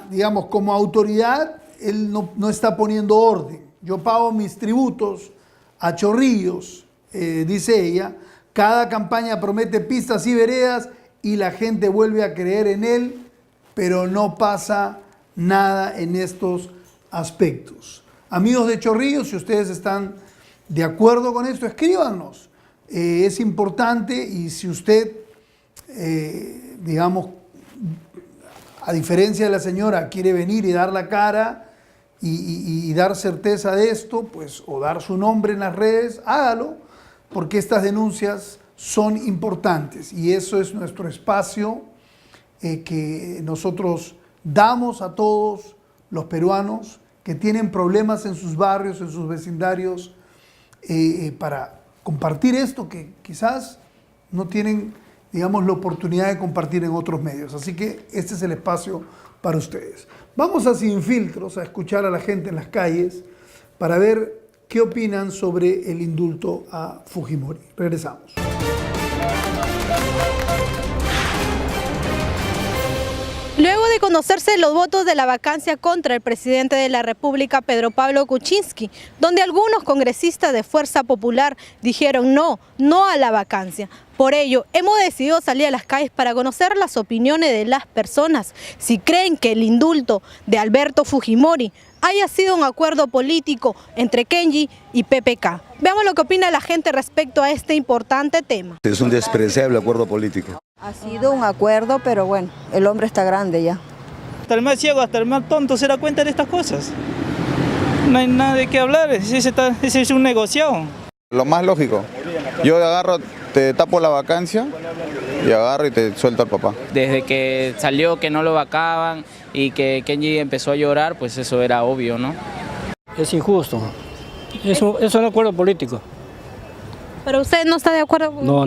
digamos, como autoridad, él no está poniendo orden. Yo pago mis tributos a Chorrillos, dice ella, cada campaña promete pistas y veredas y la gente vuelve a creer en él, pero no pasa nada en estos aspectos. Amigos de Chorrillos, si ustedes están de acuerdo con esto, escríbanos. Es importante, y si usted, digamos, a diferencia de la señora, quiere venir y dar la cara y dar certeza de esto, pues, o dar su nombre en las redes, hágalo, porque estas denuncias son importantes y eso es nuestro espacio que nosotros damos a todos los peruanos que tienen problemas en sus barrios, en sus vecindarios, para compartir esto que quizás no tienen, digamos, la oportunidad de compartir en otros medios. Así que este es el espacio para ustedes. Vamos a Sin Filtros a escuchar a la gente en las calles para ver qué opinan sobre el indulto a Fujimori. Regresamos. Luego de conocerse los votos de la vacancia contra el presidente de la República, Pedro Pablo Kuczynski, donde algunos congresistas de Fuerza Popular dijeron no a la vacancia. Por ello, hemos decidido salir a las calles para conocer las opiniones de las personas, si creen que el indulto de Alberto Fujimori haya sido un acuerdo político entre Kenji y PPK. Veamos lo que opina la gente respecto a este importante tema. Es un despreciable acuerdo político. Ha sido un acuerdo, pero bueno, el hombre está grande ya. Hasta el más ciego, hasta el más tonto se da cuenta de estas cosas. No hay nada de qué hablar, ese es un negociado. Lo más lógico, yo agarro, te tapo la vacancia y agarro y te suelto al papá. Desde que salió que no lo vacaban y que Kenji empezó a llorar, pues eso era obvio, ¿no? Es injusto, eso es un acuerdo político. ¿Pero usted no está de acuerdo? No.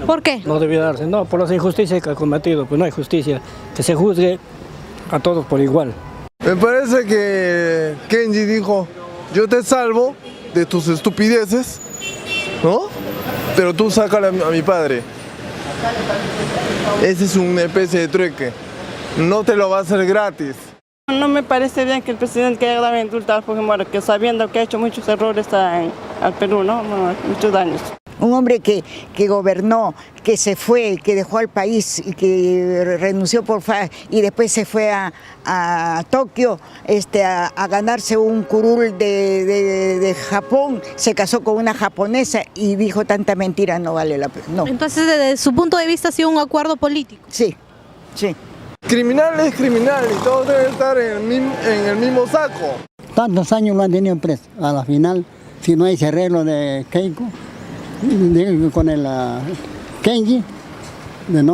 ¿Por qué? No debió darse, no, por las injusticias que ha cometido, pues no hay justicia, que se juzgue a todos por igual. Me parece que Kenji dijo, yo te salvo de tus estupideces, ¿no? Pero tú sácale a mi padre. Ese es una especie de trueque, no te lo va a hacer gratis. No me parece bien que el presidente haya dado indulto a Fujimori, que sabiendo que ha hecho muchos errores al Perú, ¿no? Muchos daños. Un hombre que gobernó, que se fue, que dejó al país y que renunció y después se fue a Tokio a ganarse un curul de Japón, se casó con una japonesa y dijo tanta mentira, no vale la pena. No. Entonces, desde su punto de vista, ha sido un acuerdo político. Sí. Criminal es criminal y todos deben estar en el mismo saco. Tantos años lo han tenido preso. A la final, si no hay ese arreglo de Keiko, con el Kenji,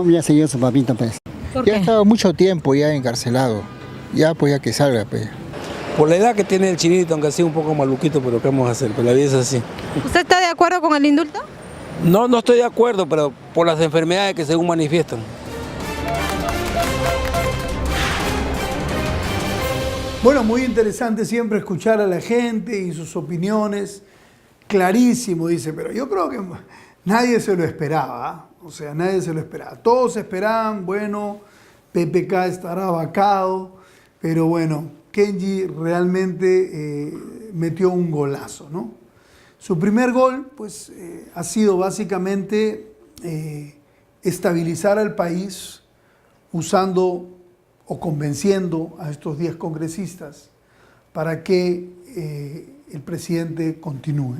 ya se dio su papito preso. Ya ha estado mucho tiempo ya encarcelado. Ya pues ya que salga. Pues. Por la edad que tiene el chinito, aunque sea un poco maluquito, pero ¿qué vamos a hacer? Pero la vida es así. ¿Usted está de acuerdo con el indulto? No estoy de acuerdo, pero por las enfermedades que según manifiestan. Bueno, muy interesante siempre escuchar a la gente y sus opiniones. Clarísimo, dice, pero yo creo que nadie se lo esperaba. O sea, nadie se lo esperaba. Todos esperaban, bueno, PPK estará vacado, pero bueno, Kenji realmente metió un golazo, ¿no? Su primer gol, pues, ha sido básicamente estabilizar al país usando o convenciendo a estos 10 congresistas para que el presidente continúe.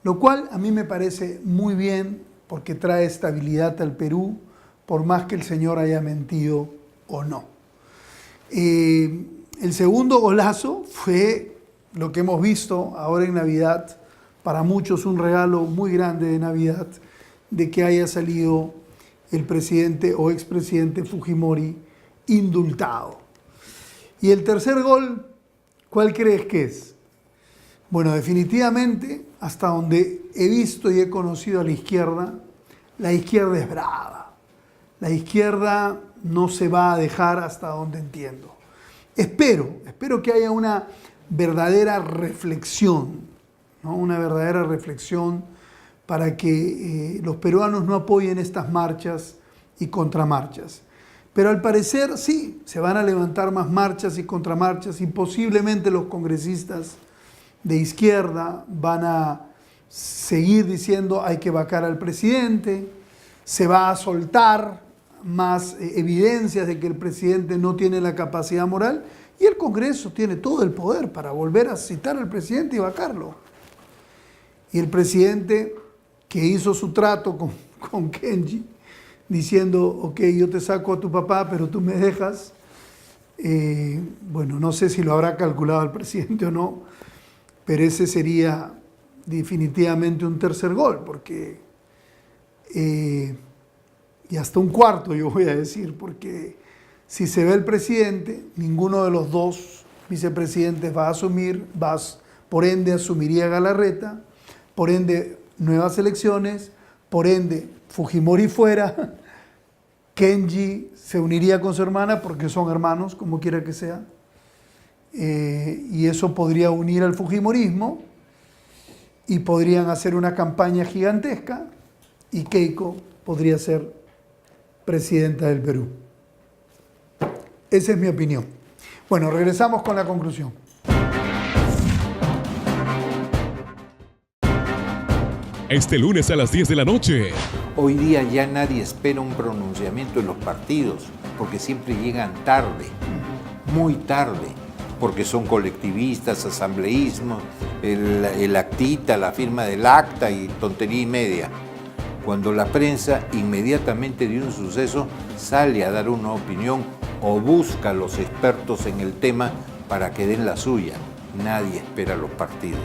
Lo cual a mí me parece muy bien porque trae estabilidad al Perú, por más que el señor haya mentido o no. El segundo golazo fue lo que hemos visto ahora en Navidad, para muchos un regalo muy grande de Navidad, de que haya salido el presidente o expresidente Fujimori indultado. Y el tercer gol, ¿cuál crees que es? Bueno, definitivamente, hasta donde he visto y he conocido a la izquierda es brava. La izquierda no se va a dejar hasta donde entiendo. Espero que haya una verdadera reflexión, ¿no? Una verdadera reflexión para que los peruanos no apoyen estas marchas y contramarchas. Pero al parecer sí, se van a levantar más marchas y contramarchas y posiblemente los congresistas de izquierda van a seguir diciendo hay que vacar al presidente, se va a soltar más evidencias de que el presidente no tiene la capacidad moral Y el Congreso tiene todo el poder para volver a citar al presidente y vacarlo. Y el presidente que hizo su trato con Kenji, diciendo, ok, yo te saco a tu papá, pero tú me dejas, bueno, no sé si lo habrá calculado el presidente o no, pero ese sería definitivamente un tercer gol, porque, y hasta un cuarto yo voy a decir, porque si se ve el presidente, ninguno de los dos vicepresidentes va a asumir, por ende asumiría Galarreta, por ende nuevas elecciones, por ende Fujimori fuera, Kenji se uniría con su hermana porque son hermanos, como quiera que sea, y eso podría unir al fujimorismo y podrían hacer una campaña gigantesca y Keiko podría ser presidenta del Perú. Esa es mi opinión. Bueno, regresamos con la conclusión. Este lunes a las 10 de la noche. Hoy día ya nadie espera un pronunciamiento en los partidos, porque siempre llegan tarde, muy tarde, porque son colectivistas, asambleísmos, el actita, la firma del acta y tontería y media. Cuando la prensa inmediatamente de un suceso sale a dar una opinión o busca a los expertos en el tema para que den la suya. Nadie espera a los partidos.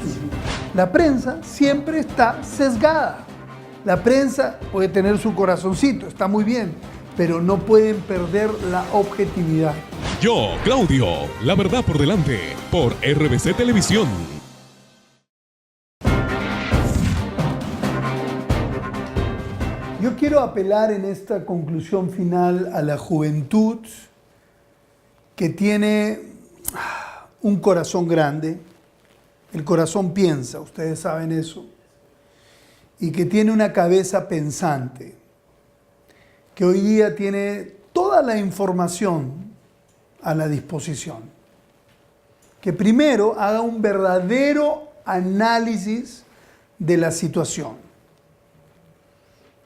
La prensa siempre está sesgada. La prensa puede tener su corazoncito, está muy bien, pero no pueden perder la objetividad. Yo, Claudio, la verdad por delante, por RBC Televisión. Yo quiero apelar en esta conclusión final a la juventud que tiene un corazón grande, el corazón piensa, ustedes saben eso, y que tiene una cabeza pensante, que hoy día tiene toda la información a la disposición, que primero haga un verdadero análisis de la situación.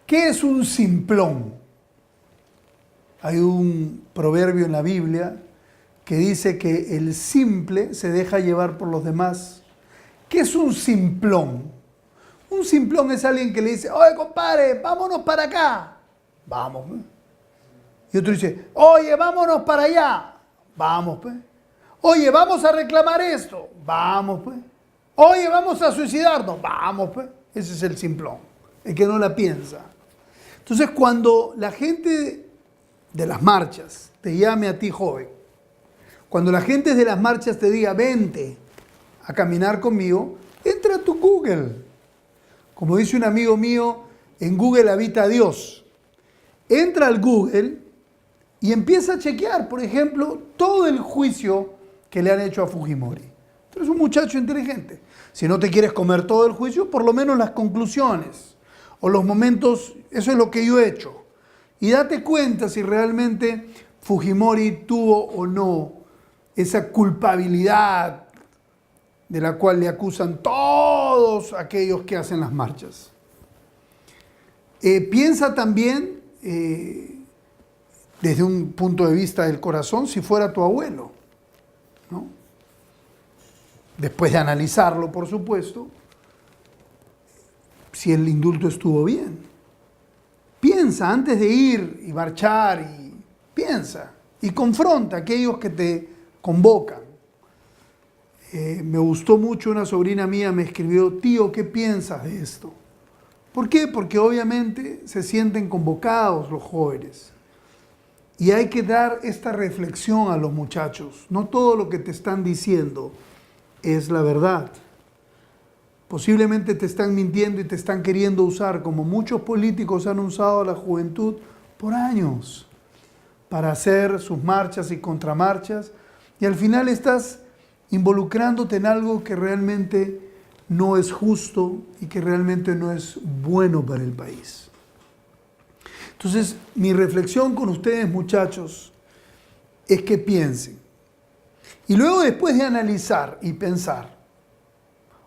¿Qué es un simplón? Hay un proverbio en la Biblia que dice que el simple se deja llevar por los demás. ¿Qué es un simplón? Un simplón es alguien que le dice, oye, compadre, vámonos para acá. Vamos, pues. Y otro dice, oye, vámonos para allá. Vamos, pues. Oye, vamos a reclamar esto. Vamos, pues. Oye, vamos a suicidarnos. Vamos, pues. Ese es el simplón, el que no la piensa. Entonces, cuando la gente de las marchas te llame a ti, joven, cuando la gente de las marchas te diga, vente a caminar conmigo, entra a tu Google. Como dice un amigo mío, en Google habita Dios. Entra al Google y empieza a chequear, por ejemplo, todo el juicio que le han hecho a Fujimori. Tú eres un muchacho inteligente. Si no te quieres comer todo el juicio, por lo menos las conclusiones o los momentos, eso es lo que yo he hecho. Y date cuenta si realmente Fujimori tuvo o no esa culpabilidad de la cual le acusan todos aquellos que hacen las marchas. Piensa también, desde un punto de vista del corazón, si fuera tu abuelo, ¿no? Después de analizarlo, por supuesto, si el indulto estuvo bien. Piensa antes de ir y marchar, y piensa y confronta a aquellos que te convocan. Me gustó mucho, una sobrina mía me escribió, tío, ¿qué piensas de esto? ¿Por qué? Porque obviamente se sienten convocados los jóvenes. Y hay que dar esta reflexión a los muchachos. No todo lo que te están diciendo es la verdad. Posiblemente te están mintiendo y te están queriendo usar, como muchos políticos han usado a la juventud por años, para hacer sus marchas y contramarchas, y al final estás involucrándote en algo que realmente no es justo y que realmente no es bueno para el país. Entonces, mi reflexión con ustedes, muchachos, es que piensen. Y luego, después de analizar y pensar,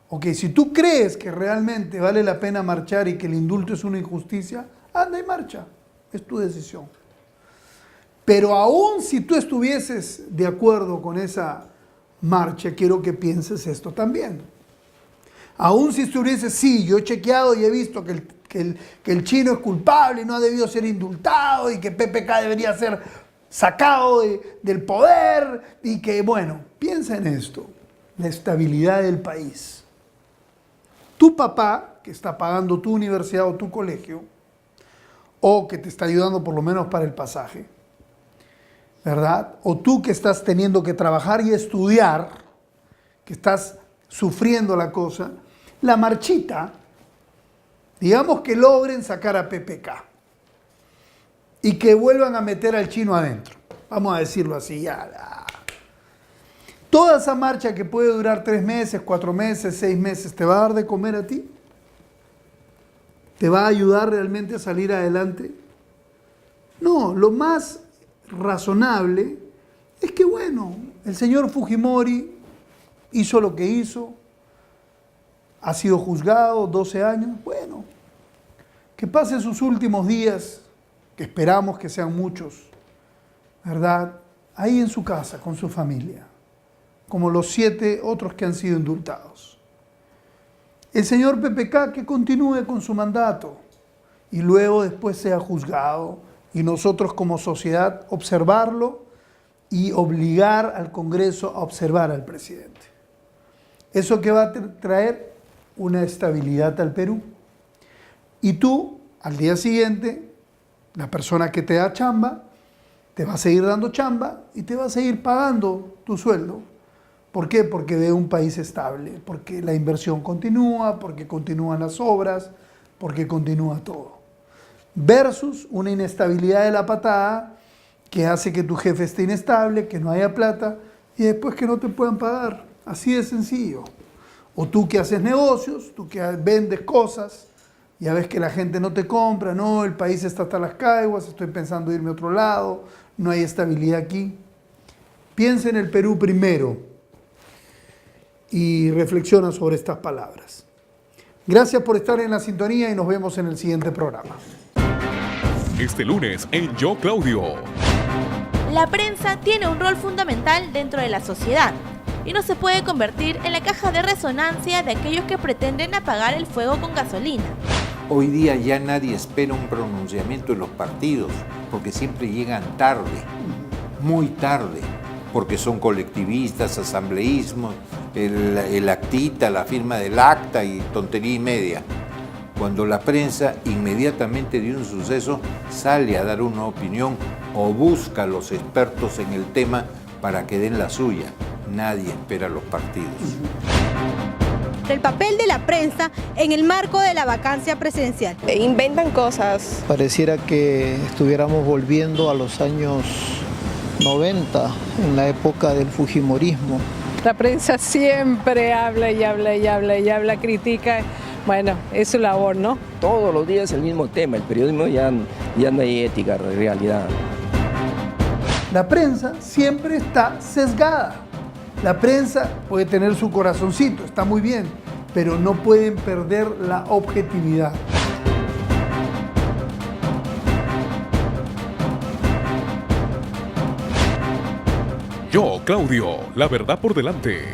ok, si tú crees que realmente vale la pena marchar y que el indulto es una injusticia, anda y marcha, es tu decisión. Pero aún si tú estuvieses de acuerdo con esa marcha, quiero que pienses esto también. Aún si estuvieses, sí, yo he chequeado y he visto que el chino es culpable y no ha debido ser indultado y que PPK debería ser sacado del poder y que, bueno, piensa en esto, la estabilidad del país. Tu papá, que está pagando tu universidad o tu colegio, o que te está ayudando por lo menos para el pasaje, ¿verdad? O tú que estás teniendo que trabajar y estudiar, que estás sufriendo la cosa, la marchita, digamos que logren sacar a PPK y que vuelvan a meter al chino adentro. Vamos a decirlo así, ya. Toda esa marcha que puede durar 3 meses, 4 meses, 6 meses, ¿te va a dar de comer a ti? ¿Te va a ayudar realmente a salir adelante? No, lo más razonable es que, bueno, el señor Fujimori hizo lo que hizo, ha sido juzgado 12 años, bueno, que pase sus últimos días, que esperamos que sean muchos, ¿verdad? Ahí en su casa, con su familia, como los 7 otros que han sido indultados. El señor PPK que continúe con su mandato y luego después sea juzgado y nosotros como sociedad observarlo y obligar al Congreso a observar al presidente. ¿Eso que va a traer? Una estabilidad al Perú. Y tú, al día siguiente, la persona que te da chamba, te va a seguir dando chamba y te va a seguir pagando tu sueldo. ¿Por qué? Porque ve un país estable, porque la inversión continúa, porque continúan las obras, porque continúa todo. Versus una inestabilidad de la patada que hace que tu jefe esté inestable, que no haya plata y después que no te puedan pagar. Así de sencillo. O tú que haces negocios, tú que vendes cosas, ya ves que la gente no te compra, no, el país está hasta las caiguas, estoy pensando irme a otro lado, no hay estabilidad aquí. Piensa en el Perú primero y reflexiona sobre estas palabras. Gracias por estar en la sintonía y nos vemos en el siguiente programa. Este lunes en Yo Claudio. La prensa tiene un rol fundamental dentro de la sociedad y no se puede convertir en la caja de resonancia de aquellos que pretenden apagar el fuego con gasolina. Hoy día ya nadie espera un pronunciamiento de los partidos, porque siempre llegan tarde, muy tarde, porque son colectivistas, asambleísmos, el actita, la firma del acta y tontería y media. Cuando la prensa inmediatamente de un suceso sale a dar una opinión o busca a los expertos en el tema para que den la suya. Nadie espera a los partidos. El papel de la prensa en el marco de la vacancia presidencial. Inventan cosas. Pareciera que estuviéramos volviendo a los años 90, en la época del fujimorismo. La prensa siempre habla y habla y habla y habla, critica. Bueno, es su labor, ¿no? Todos los días el mismo tema, el periodismo ya no hay ética, en realidad. La prensa siempre está sesgada. La prensa puede tener su corazoncito, está muy bien, pero no pueden perder la objetividad. Yo, Claudio, la verdad por delante.